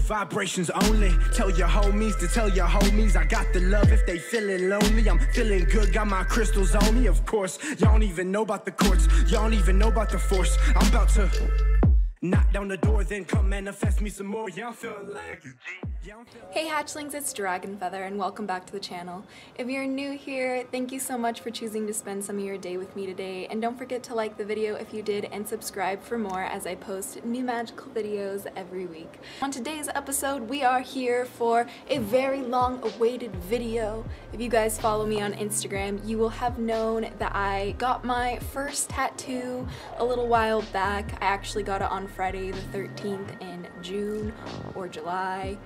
Vibrations only. Tell your homies to tell your homies I got the love if they feeling lonely. I'm feeling good, got my crystals on me. Of course, y'all don't even know about the courts. Y'all don't even know about the force. I'm about to knock down the door, then come manifest me some more. Y'all feeling like it. Hey Hatchlings, it's Dragon Feather and welcome back to the channel. If you're new here, thank you so much for choosing to spend some of your day with me today, and don't forget to like the video if you did and subscribe for more as I post new magical videos every week. On today's episode, we are here for a very long awaited video. If you guys follow me on Instagram, you will have known that I got my first tattoo a little while back. I actually got it on Friday the 13th in June or July.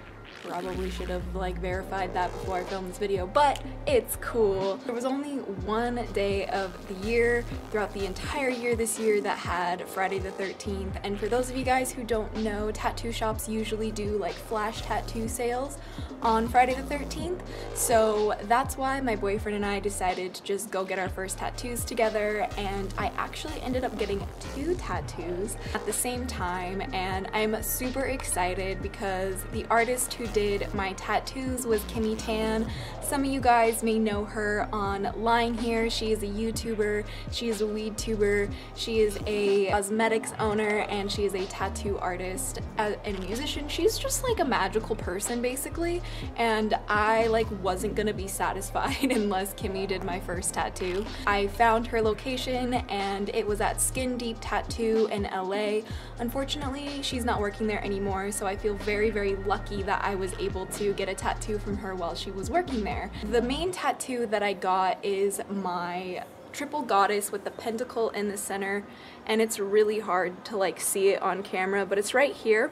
Probably should have verified that before I filmed this video, but it's cool. There was only one day of the year throughout the entire year this year that had Friday the 13th, and for those of you guys who don't know, tattoo shops usually do flash tattoo sales on Friday the 13th, so that's why my boyfriend and I decided to just go get our first tattoos together, and I actually ended up getting 2 tattoos at the same time, and I'm super excited because the artist who did my tattoos was Kimmy Tan. Some of you guys may know her online here. She is a YouTuber, she is a weed tuber, she is a cosmetics owner, and she is a tattoo artist and musician. She's just a magical person basically, and I wasn't gonna be satisfied unless Kimmy did my first tattoo. I found her location and it was at Skin Deep Tattoo in LA. Unfortunately, she's not working there anymore, so I feel very, very lucky that I was able to get a tattoo from her while she was working there. The main tattoo that I got is my triple goddess with the pentacle in the center, and it's really hard to see it on camera, but it's right here.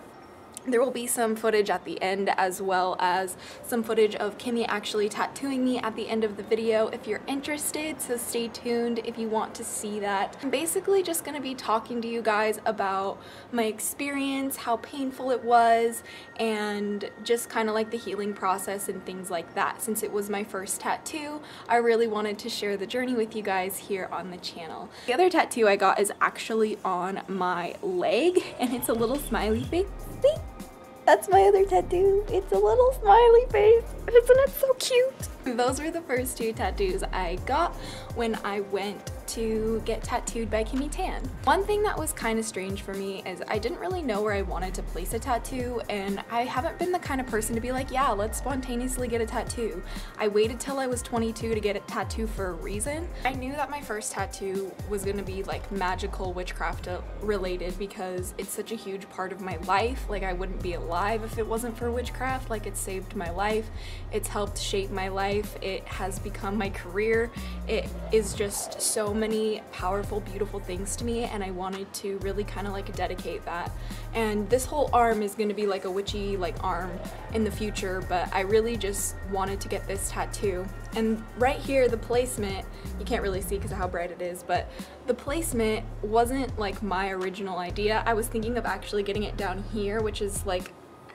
There will be some footage at the end as well as some footage of Kimmy actually tattooing me at the end of the video if you're interested, so stay tuned if you want to see that. I'm basically just going to be talking to you guys about my experience, how painful it was, and just kind of the healing process and things like that. Since it was my first tattoo, I really wanted to share the journey with you guys here on the channel. The other tattoo I got is actually on my leg, and it's a little smiley face. See? That's my other tattoo. It's a little smiley face. Isn't it so cute? Those were the first 2 tattoos I got when I went to get tattooed by Kimmy Tan. One thing that was kind of strange for me is I didn't really know where I wanted to place a tattoo, and I haven't been the kind of person to be yeah, let's spontaneously get a tattoo. I waited till I was 22 to get a tattoo for a reason. I knew that my first tattoo was gonna be magical witchcraft related because it's such a huge part of my life. I wouldn't be alive if it wasn't for witchcraft. It saved my life. It's helped shape my life. It has become my career. It is just so many powerful, beautiful things to me, and I wanted to really kind of dedicate that. And this whole arm is going to be a witchy arm in the future, but I really just wanted to get this tattoo. And right here, the placement, you can't really see because of how bright it is, but the placement wasn't my original idea. I was thinking of actually getting it down here, which is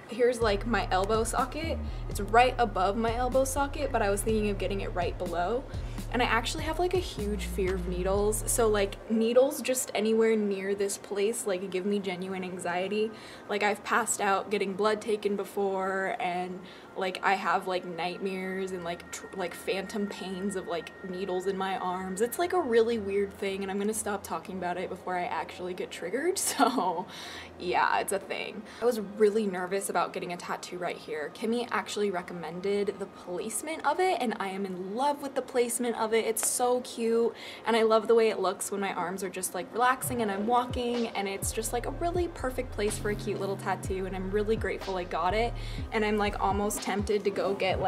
here's my elbow socket. It's right above my elbow socket, but I was thinking of getting it right below. And I actually have a huge fear of needles, so needles just anywhere near this place give me genuine anxiety. I've passed out getting blood taken before, and I have nightmares and phantom pains of needles in my arms. It's a really weird thing, and I'm gonna stop talking about it before I actually get triggered. So yeah, it's a thing. I was really nervous about getting a tattoo right here. Kimmy actually recommended the placement of it, and I am in love with the placement of it. It's so cute, and I love the way it looks when my arms are just relaxing and I'm walking, and it's just a really perfect place for a cute little tattoo, and I'm really grateful I got it. And I'm almost tempted to go get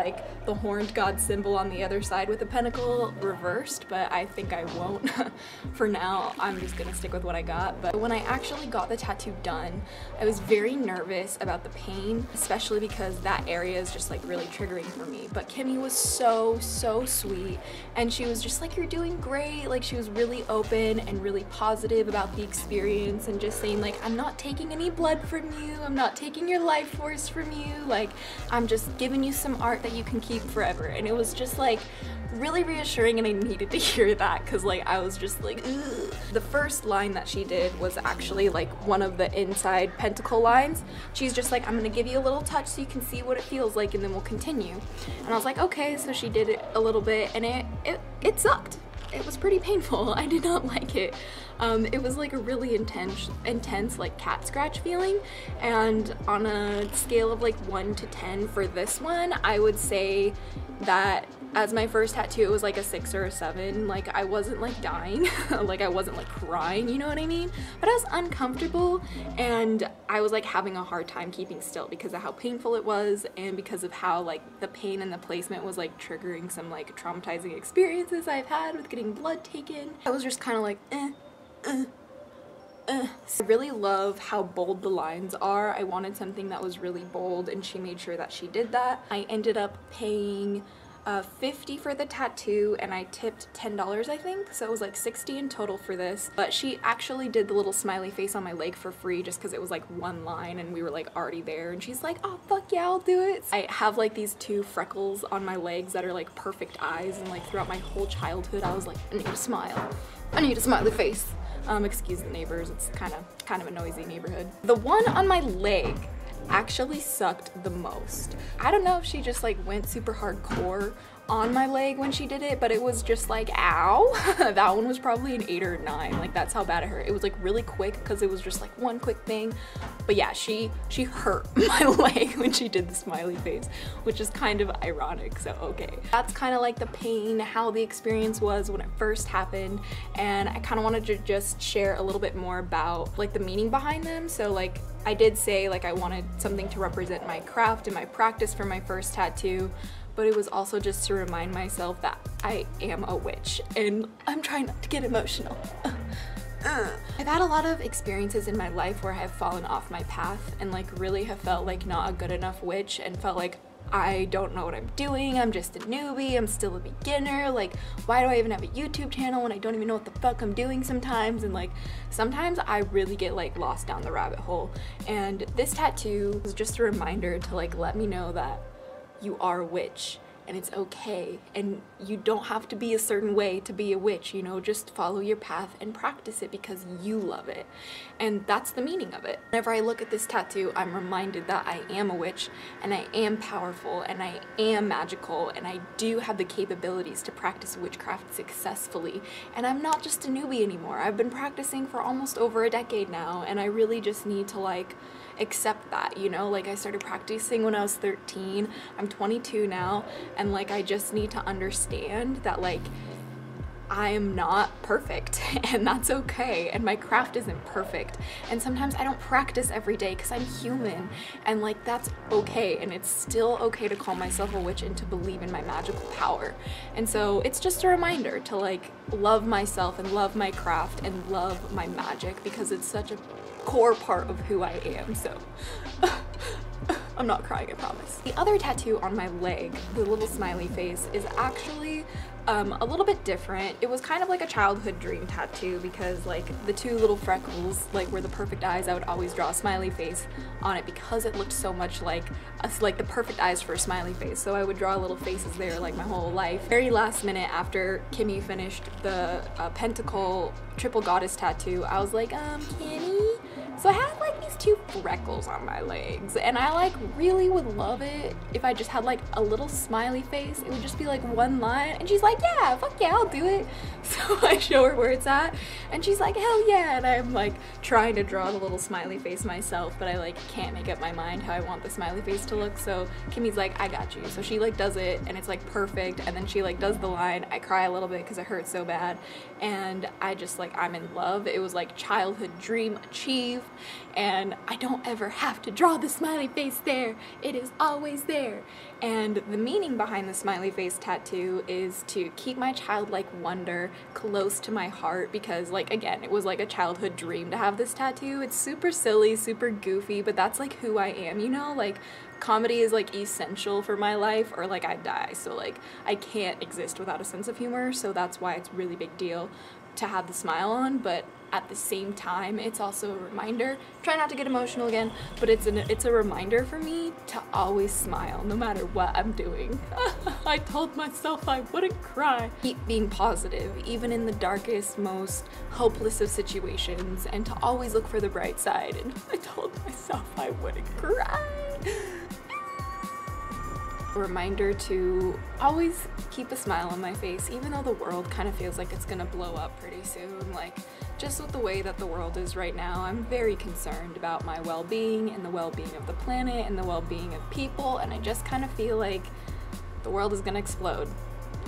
the horned god symbol on the other side with the pentacle reversed, but I think I won't. For now, I'm just gonna stick with what I got. But when I actually got the tattoo done, I was very nervous about the pain, especially because that area is just really triggering for me. But Kimmy was so sweet, and she was just you're doing great. She was really open and really positive about the experience, and just saying I'm not taking any blood from you, I'm not taking your life force from you, I'm just just giving you some art that you can keep forever. And it was just like really reassuring, and I needed to hear that because like I was just like, ugh. The first line that she did was actually like one of the inside pentacle lines. She's just like, I'm gonna give you a little touch so you can see what it feels like, and then we'll continue. And I was like, okay. So she did it a little bit, and it sucked. It was pretty painful. I did not like it. It was like a really intense like cat scratch feeling, and on a scale of like 1 to 10 for this one, I would say that as my first tattoo, it was like a 6 or a 7. Like I wasn't like dying, like I wasn't like crying, you know what I mean? But I was uncomfortable, and I was like having a hard time keeping still because of how painful it was, and because of how like the pain and the placement was like triggering some like traumatizing experiences I've had with getting blood taken. I was just kind of like, So I really love how bold the lines are. I wanted something that was really bold, and she made sure that she did that. I ended up paying $50 for the tattoo, and I tipped $10, I think, so it was like $60 in total for this. But she actually did the little smiley face on my leg for free just because it was like one line and we were like already there, and she's like, oh fuck yeah, I'll do it. I have like these 2 freckles on my legs that are like perfect eyes, and like throughout my whole childhood I was like, I need a smile, I need a smiley face. Excuse the neighbors, it's kind of a noisy neighborhood. The one on my leg actually sucked the most. I don't know if she just like went super hardcore on my leg when she did it, but it was just like, ow. That one was probably an 8 or 9. Like that's how bad it hurt. It was like really quick because it was just like one quick thing. But yeah, she hurt my leg when she did the smiley face, which is kind of ironic, so okay. That's kind of like the pain, how the experience was when it first happened, and I kind of wanted to just share a little bit more about like the meaning behind them. So like I did say like I wanted something to represent my craft and my practice for my first tattoo, but it was also just to remind myself that I am a witch, and I'm trying not to get emotional. I've had a lot of experiences in my life where I have fallen off my path and like really have felt like not a good enough witch, and felt like I don't know what I'm doing, I'm just a newbie, I'm still a beginner, like why do I even have a YouTube channel when I don't even know what the fuck I'm doing sometimes? And like sometimes I really get like lost down the rabbit hole, and this tattoo was just a reminder to like let me know that you are a witch, and it's okay, and you don't have to be a certain way to be a witch, you know, just follow your path and practice it because you love it. And that's the meaning of it. Whenever I look at this tattoo, I'm reminded that I am a witch, and I am powerful, and I am magical, and I do have the capabilities to practice witchcraft successfully, and I'm not just a newbie anymore. I've been practicing for almost over a decade now, and I really just need to like accept that, you know, like I started practicing when I was 13, I'm 22 now, and like I just need to understand that like I am not perfect, and that's okay, and my craft isn't perfect, and sometimes I don't practice every day because I'm human, and like that's okay, and it's still okay to call myself a witch and to believe in my magical power. And so it's just a reminder to like love myself and love my craft and love my magic, because it's such a core part of who I am. So I'm not crying, I promise. The other tattoo on my leg, the little smiley face, is actually a little bit different. It was kind of like a childhood dream tattoo because like the 2 little freckles like were the perfect eyes. I would always draw a smiley face on it because it looked so much like the perfect eyes for a smiley face. So I would draw little faces there like my whole life. Very last minute, after Kimmy finished the pentacle triple goddess tattoo, I was like, Kimmy, so I had like these 2 freckles on my legs, and I like really would love it if I just had like a little smiley face. It would just be like one line, and she's like, yeah, fuck yeah, I'll do it. So I show her where it's at, and she's like, hell yeah, and I'm like trying to draw the little smiley face myself, but I like can't make up my mind how I want the smiley face to look. So Kimmy's like, I got you. So she like does it, and it's like perfect, and then she like does the line. I cry a little bit because it hurts so bad, and I just like, I'm in love. It was like childhood dream achieved, and I don't ever have to draw the smiley face there. It is always there. And the meaning behind the smiley face tattoo is to keep my childlike wonder close to my heart, because like again, it was like a childhood dream to have this tattoo. It's super silly, super goofy, but that's like who I am, you know? Like comedy is like essential for my life, or like I die. So like I can't exist without a sense of humor, so that's why it's really big deal to have the smile on. But at the same time, it's also a reminder. Try not to get emotional again, but it's a reminder for me to always smile no matter what I'm doing. I told myself I wouldn't cry. Keep being positive, even in the darkest, most hopeless of situations, and to always look for the bright side. And I told myself I wouldn't cry. A reminder to always keep a smile on my face, even though the world kind of feels like it's gonna blow up pretty soon. Like, just with the way that the world is right now, I'm very concerned about my well-being and the well-being of the planet and the well-being of people, and I just kind of feel like the world is gonna explode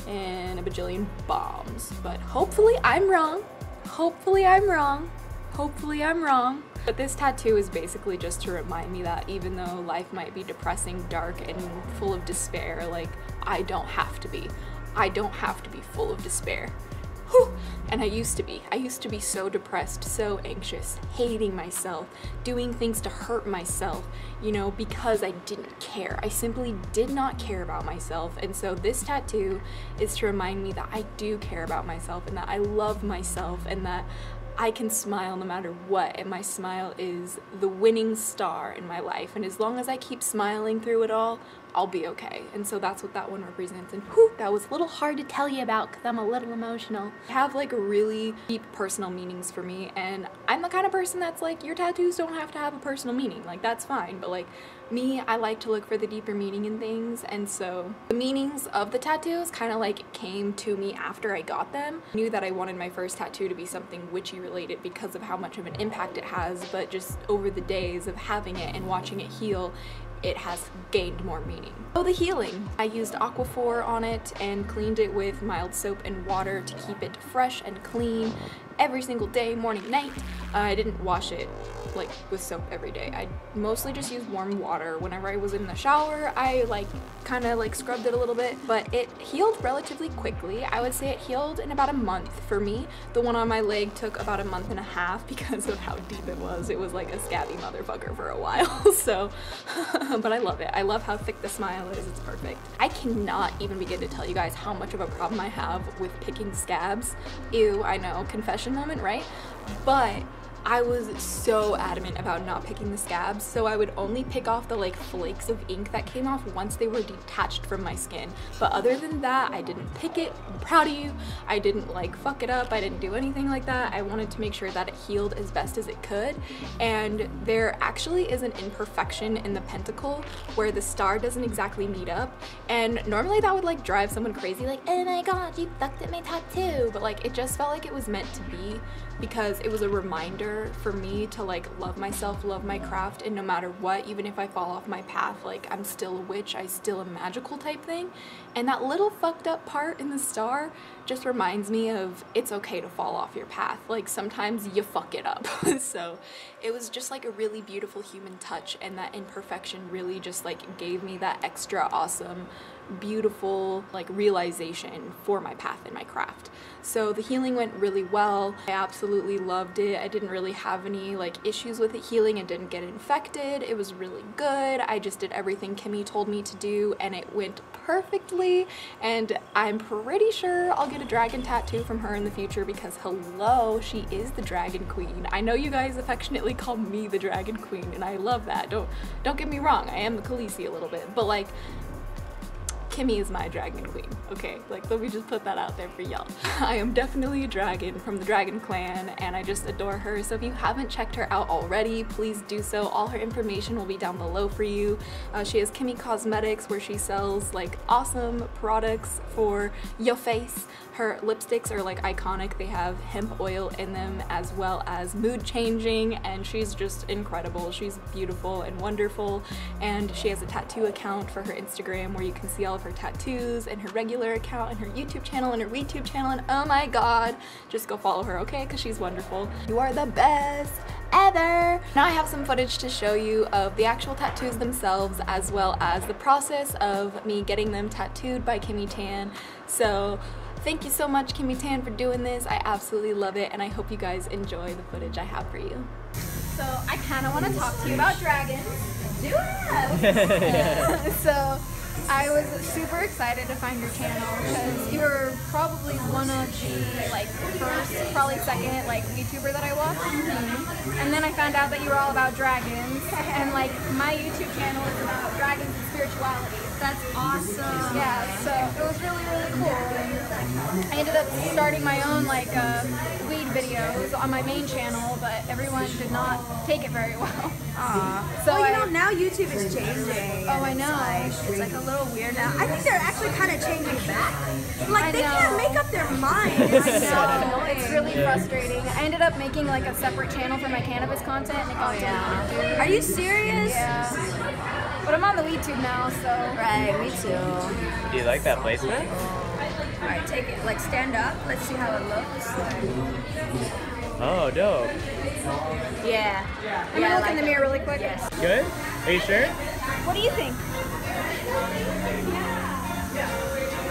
in a bajillion bombs. But hopefully I'm wrong. Hopefully I'm wrong. Hopefully I'm wrong. But this tattoo is basically just to remind me that even though life might be depressing, dark, and full of despair, like, I don't have to be. I don't have to be full of despair. Whew. And I used to be. I used to be so depressed, so anxious, hating myself, doing things to hurt myself, you know, because I didn't care. I simply did not care about myself. And so this tattoo is to remind me that I do care about myself and that I love myself and that I can smile no matter what, and my smile is the winning star in my life, and as long as I keep smiling through it all, I'll be okay. And so that's what that one represents. And whew, that was a little hard to tell you about because I'm a little emotional. I have like really deep personal meanings for me, and I'm the kind of person that's like, your tattoos don't have to have a personal meaning, like that's fine, but like me, I like to look for the deeper meaning in things. And so the meanings of the tattoos kind of like came to me after I got them. I knew that I wanted my first tattoo to be something witchy related because of how much of an impact it has, but just over the days of having it and watching it heal, it has gained more meaning. Oh, the healing. I used Aquaphor on it and cleaned it with mild soap and water to keep it fresh and clean every single day, morning, night. I didn't wash it like with soap every day. I mostly just used warm water. Whenever I was in the shower, I like kind of like scrubbed it a little bit, but it healed relatively quickly. I would say it healed in about a month for me. The one on my leg took about a month and a half because of how deep it was. It was like a scabby motherfucker for a while. So, but I love it. I love how thick the smile is. It's perfect. I cannot even begin to tell you guys how much of a problem I have with picking scabs. Ew, I know, confession moment, right? But I was so adamant about not picking the scabs, so I would only pick off the like flakes of ink that came off once they were detached from my skin. But other than that, I didn't pick it. I'm proud of you. I didn't like fuck it up. I didn't do anything like that. I wanted to make sure that it healed as best as it could. And there actually is an imperfection in the pentacle where the star doesn't exactly meet up. And normally that would like drive someone crazy, like, oh my god, you fucked up my tattoo. But like, it just felt like it was meant to be, because it was a reminder for me to like love myself, love my craft, and no matter what, even if I fall off my path, like I'm still a witch, I'm still a magical type thing. And that little fucked up part in the star just reminds me of it's okay to fall off your path. Like sometimes you fuck it up. So it was just like a really beautiful human touch, and that imperfection really just like gave me that extra awesome, beautiful like realization for my path and my craft. So the healing went really well. I absolutely loved it. I didn't really have any like issues with it healing. It didn't get infected. It was really good. I just did everything Kimmy told me to do, and it went perfectly. And I'm pretty sure I'll get a dragon tattoo from her in the future, because hello, she is the dragon queen. I know you guys affectionately call me the dragon queen, and I love that. Don't get me wrong, I am the Khaleesi a little bit, but like, Kimmy is my dragon queen, okay? Like, let me just put that out there for y'all. I am definitely a dragon from the dragon clan, and I just adore her. So if you haven't checked her out already, please do so. All her information will be down below for you. She has Kimmy Cosmetics, where she sells like awesome products for your face. Her lipsticks are like iconic. They have hemp oil in them, as well as mood changing, and she's just incredible. She's beautiful and wonderful. And she has a tattoo account for her Instagram where you can see all of her tattoos, and her regular account, and her YouTube channel, and her ReTube channel. And oh my god, just go follow her, okay? Because she's wonderful. You are the best ever. Now I have some footage to show you of the actual tattoos themselves, as well as the process of me getting them tattooed by Kimmy Tan. So thank you so much, Kimmy Tan, for doing this. I absolutely love it, and I hope you guys enjoy the footage I have for you. So I kind of want to talk to you about dragons. Do it! So I was super excited to find your channel because you were probably one of the like first, probably second like VTuber that I watched. And then I found out that you were all about dragons, and like my YouTube channel is about dragons and spirituality. That's awesome. Yeah, so it was really, really cool. And I ended up starting my own like weed videos on my main channel, but everyone did not take it very well. Aww. So well, you know, now YouTube is changing. Oh, I know. It's like a little weird now. I think they're actually kind of changing back. Like, they can't make up their mind. I know. It's really frustrating. I ended up making like a separate channel for my cannabis content. And it got deleted. Are you serious? Yeah. But I'm on the weed tube now, so. Right, me too. Do you like that placement? Alright, take it. Like, stand up. Let's see how it looks. Oh, dope. Yeah. I'm gonna look in the mirror really quick. Yes. Good? Are you sure? What do you think?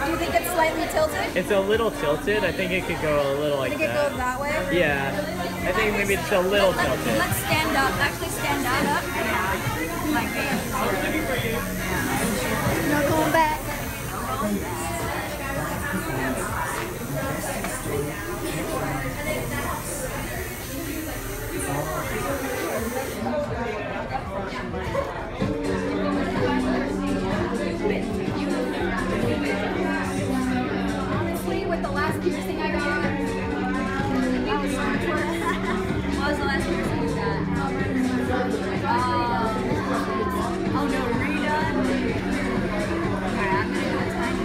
Do you think it's slightly tilted? It's a little tilted. I think it could go a little like Think it that. goes that way? Yeah. I think maybe it's a little tilted. Let's stand up. Actually, stand up. Yeah. Like this. No going back. Honestly, with the last piercing I got, that was so much work. What was the last piercing you got? Oh no, redone? Alright, I'm gonna go tiny.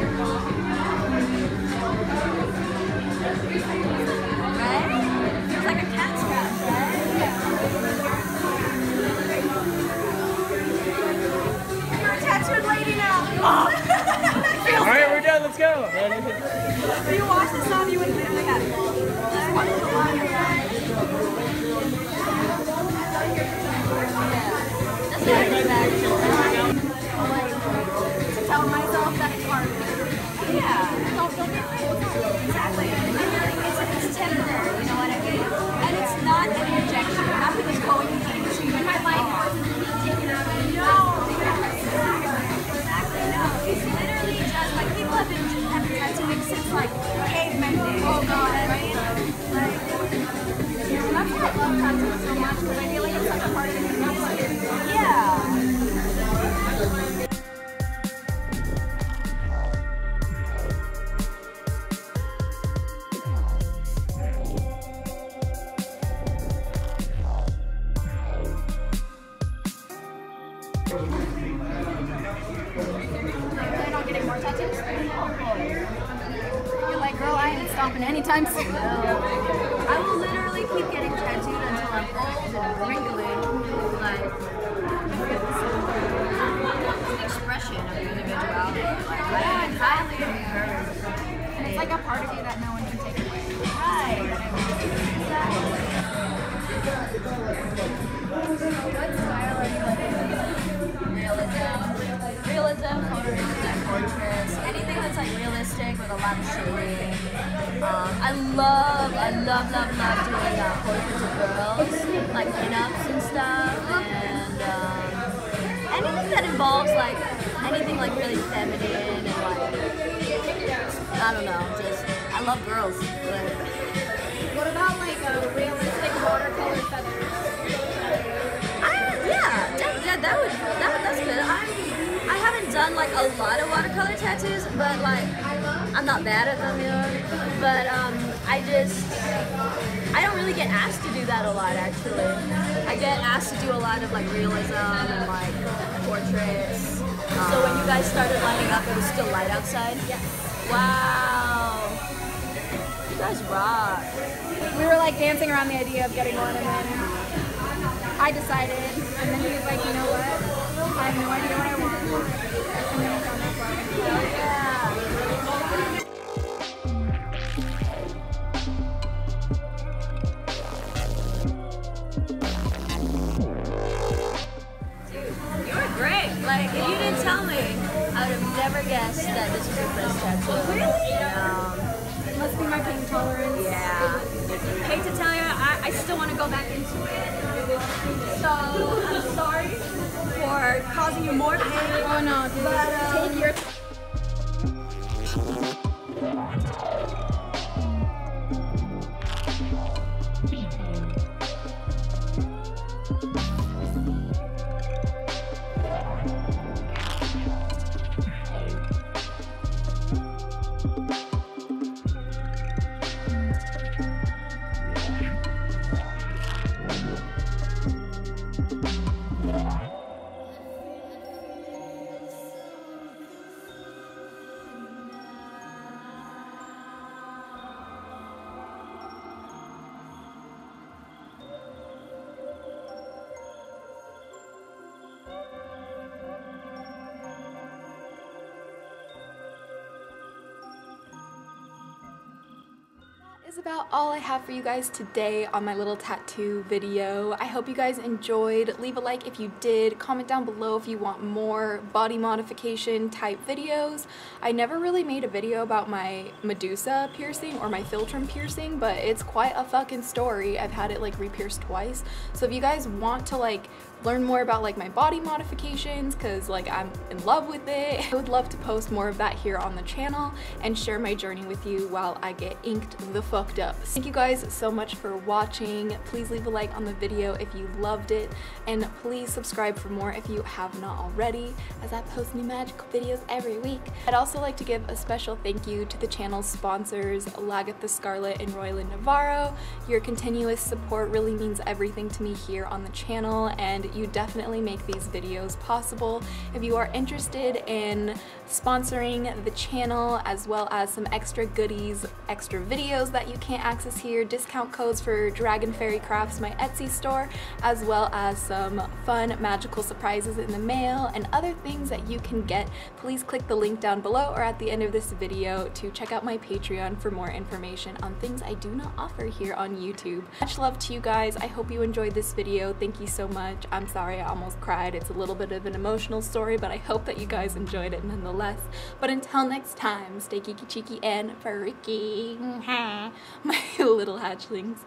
Right? Feels like a cat scratch, right? You're a tattooed lady now. Alright, we're done. Let's go. If you watch this song, you would literally have just watch the line. That's not really bad. Like, to tell myself that it's hard. Yeah. Don't feel bad. Exactly. And it's temporary, you know what I mean? And it's not an injection. Nothing is going into my life. Taken out of it. No. Exactly, no. It's literally just like people have been tattooing since like cavemen days. Oh god, right? Like, that's why I love tattoos so much, because I feel like it's such a part of the community. yeah. Plan on getting more tattoos? You're like, girl, I ain't stopping anytime soon. I will literally keep getting tattooed until I'm old and wrinkly. Like, it's an expression of individuality. Like, I highly encourage. And it's like a part of you that no one can take away. Right. What style are you like? Realism, photorealism, portraits, anything that's like realistic with a lot of shading. I love doing portraits of girls, like pinups and stuff, and anything that involves like anything like really feminine and like, I don't know, just I love girls. What about like a realistic watercolor feathers? That's good. I haven't done like a lot of watercolor tattoos, but like I'm not bad at them, you know. But I don't really get asked to do that a lot actually. I get asked to do a lot of like realism and like portraits. So when you guys started lighting up, it was still light outside? Yes. Wow. You guys rock. We were like dancing around the idea of getting one, and then I decided, and then he was like, you know what? I have no idea what I want. And then we found that part. Dude, you were great. Like, if you didn't tell me, I would have never guessed that this was your first tattoo. Really? It must be my pain tolerance. Yeah. Hate to tell you, I still want to go back into it. So, I'm sorry for or causing you more pain. Oh no, dude. But, take your is about all I have for you guys today on my little tattoo video. I hope you guys enjoyed. Leave a like if you did. Comment down below if you want more body modification type videos. I never really made a video about my Medusa piercing or my Philtrum piercing, but it's quite a fucking story. I've had it like re-pierced twice. So if you guys want to like learn more about like my body modifications, because like I'm in love with it, I would love to post more of that here on the channel and share my journey with you while I get inked the fucked up. Thank you guys so much for watching. Please leave a like on the video if you loved it, and please subscribe for more if you have not already, as I post new magical videos every week. I'd also like to give a special thank you to the channel's sponsors, Lagatha Scarlet and Royland Navarro. Your continuous support really means everything to me here on the channel, and you definitely make these videos possible. If you are interested in sponsoring the channel, as well as some extra goodies, extra videos that you can't access here, discount codes for Dragon Fairy Crafts, my Etsy store, as well as some fun magical surprises in the mail and other things that you can get, please click the link down below or at the end of this video to check out my Patreon for more information on things I do not offer here on YouTube. Much love to you guys. I hope you enjoyed this video. Thank you so much. I'm sorry I almost cried. It's a little bit of an emotional story, but I hope that you guys enjoyed it nonetheless. But until next time, stay geeky, cheeky, and freaky, my little hatchlings.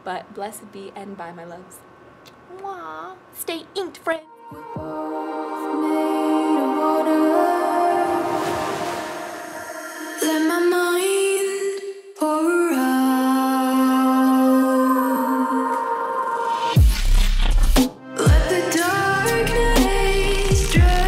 But blessed be and bye, my loves. Mwah. Stay inked, friends. Let my mind pour out. Let the darkness drown.